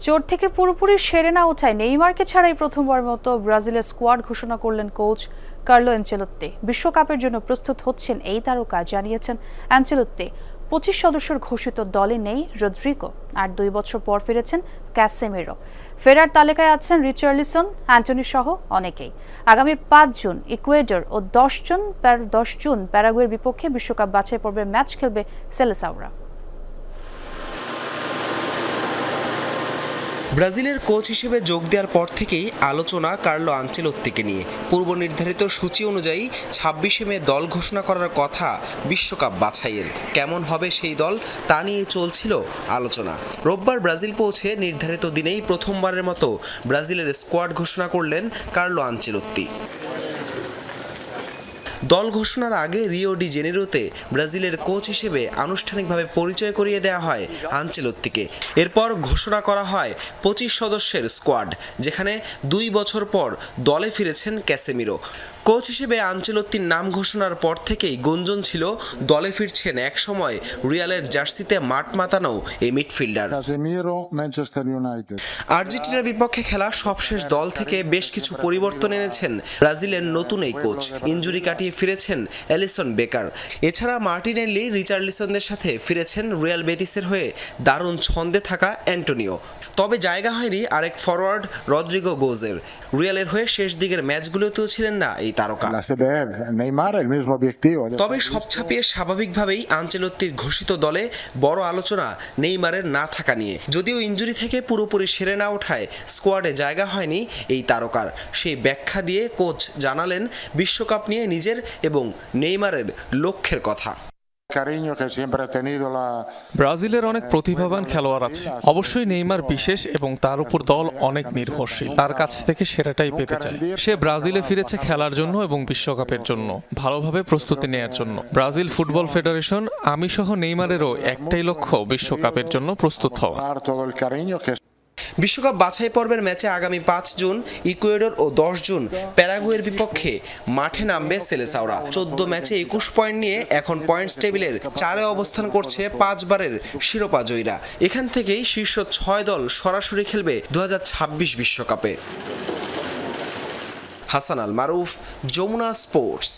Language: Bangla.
চোট থেকে পুরোপুরি সেরে না ওঠায় নেইমারকে ছাড়াই প্রথমবারের মতো ব্রাজিলের স্কোয়াড ঘোষণা করলেন কোচ কার্লো অ্যানচেলোত্তি। বিশ্বকাপের জন্য প্রস্তুত হচ্ছেন এই তারকা, জানিয়েছেন অ্যানচেলোত্তি। 25 সদস্যের ঘোষিত দলে নেই রদ্রিগো, আর 2 বছর পর ফিরেছেন ক্যাসেমিরো। ফেরার তালিকায় আছেন রিচার্লিসন, অ্যান্টনি সহ অনেকেই। আগামী 5 জুন ইকুয়েডর ও 10 জুন প্যারাগুয়ের বিপক্ষে বিশ্বকাপ বাছাই পর্বের ম্যাচ খেলবে সেলেসাওরা। ব্রাজিলের কোচ হিসেবে যোগ দেওয়ার পর থেকেই আলোচনা কার্লো আনচেলোত্তিকে নিয়ে। পূর্ব নির্ধারিত সূচি অনুযায়ী 26 মে দল ঘোষণা করার কথা বিশ্বকাপ বাছাইয়ের। কেমন হবে সেই দল তা নিয়ে চলছিল আলোচনা। রোববার ব্রাজিল পৌঁছে নির্ধারিত দিনেই প্রথমবারের মতো ব্রাজিলের স্কোয়াড ঘোষণা করলেন কার্লো আনচেলোত্তি। দল ঘোষণার আগে রিও ডি জেনেরোতে ব্রাজিলের কোচ হিসেবে আনুষ্ঠানিকভাবে পরিচয় করিয়ে দেওয়া হয় আনচেলোত্তিকে। এরপর ঘোষণা করা হয় 25 সদস্যের স্কোয়াড, যেখানে 2 বছর পর দলে ফিরেছেন ক্যাসেমিরো। কোচ হিসেবে আনচেলোত্তির নাম ঘোষণার পর থেকেই গুঞ্জন ছিল দলে ফিরছেন একসময় রিয়ালের জার্সিতে মাঠ মাতানো এই মিডফিল্ডার। আর্জেন্টিনার বিপক্ষে খেলা সবশেষ দল থেকে বেশ কিছু পরিবর্তন এনেছেন ব্রাজিলের নতুন এই কোচ। ইনজুরি কাটিয়ে ফিরেছেন এলিসন বেকার। এছাড়া মার্টিনেল্লি, রিচার্লিসনদের সাথে ফিরেছেন রিয়াল বেটিসের হয়ে দারুণ ছন্দে থাকা অ্যান্টোনিও। তবে জায়গা হয়নি আরেক ফরওয়ার্ড রদ্রিগো গোজের। রিয়ালের হয়ে শেষ দিকের ম্যাচগুলোতেও ছিলেন না এই তারকা। তবে সব ছাপিয়ে স্বাভাবিকভাবেই আনচেলোত্তির ঘোষিত দলে বড় আলোচনা নেইমারের না থাকা নিয়ে। যদিও ইনজুরি থেকে পুরোপুরি সেরে না ওঠায় স্কোয়াডে জায়গা হয়নি এই তারকার, সেই ব্যাখ্যা দিয়ে কোচ জানালেন বিশ্বকাপ নিয়ে নিজের এবং নেইমারের লক্ষ্যের কথা। ব্রাজিলের অনেক প্রতিভাবান খেলোয়াড় আছে, অবশ্যই নেইমার বিশেষ এবং তার উপর দল অনেক নির্ভরশীল। তার কাছ থেকে সেরাটাই পেতে চায়। সে ব্রাজিলে ফিরেছে খেলার জন্য এবং বিশ্বকাপের জন্য ভালোভাবে প্রস্তুতি নেয়ার জন্য। ব্রাজিল ফুটবল ফেডারেশন, আমি সহ নেইমারেরও একটাই লক্ষ্য, বিশ্বকাপের জন্য প্রস্তুত হওয়া। বিশ্বকাপ বাছাই পর্বের ম্যাচে আগামী 5 জুন ইকুয়েডর ও 10 জুন প্যারাগুয়ের বিপক্ষে মাঠে নামবে সেলেসাওরা। 14 ম্যাচে 21 পয়েন্ট নিয়ে এখন পয়েন্টস টেবিলের 4-এ অবস্থান করছে 5 বারের শিরোপা জয়ীরা। এখান থেকেই শীর্ষ 6 দল সরাসরি খেলবে 2026 বিশ্বকাপে। হাসান আল মারুফ, যমুনা স্পোর্টস।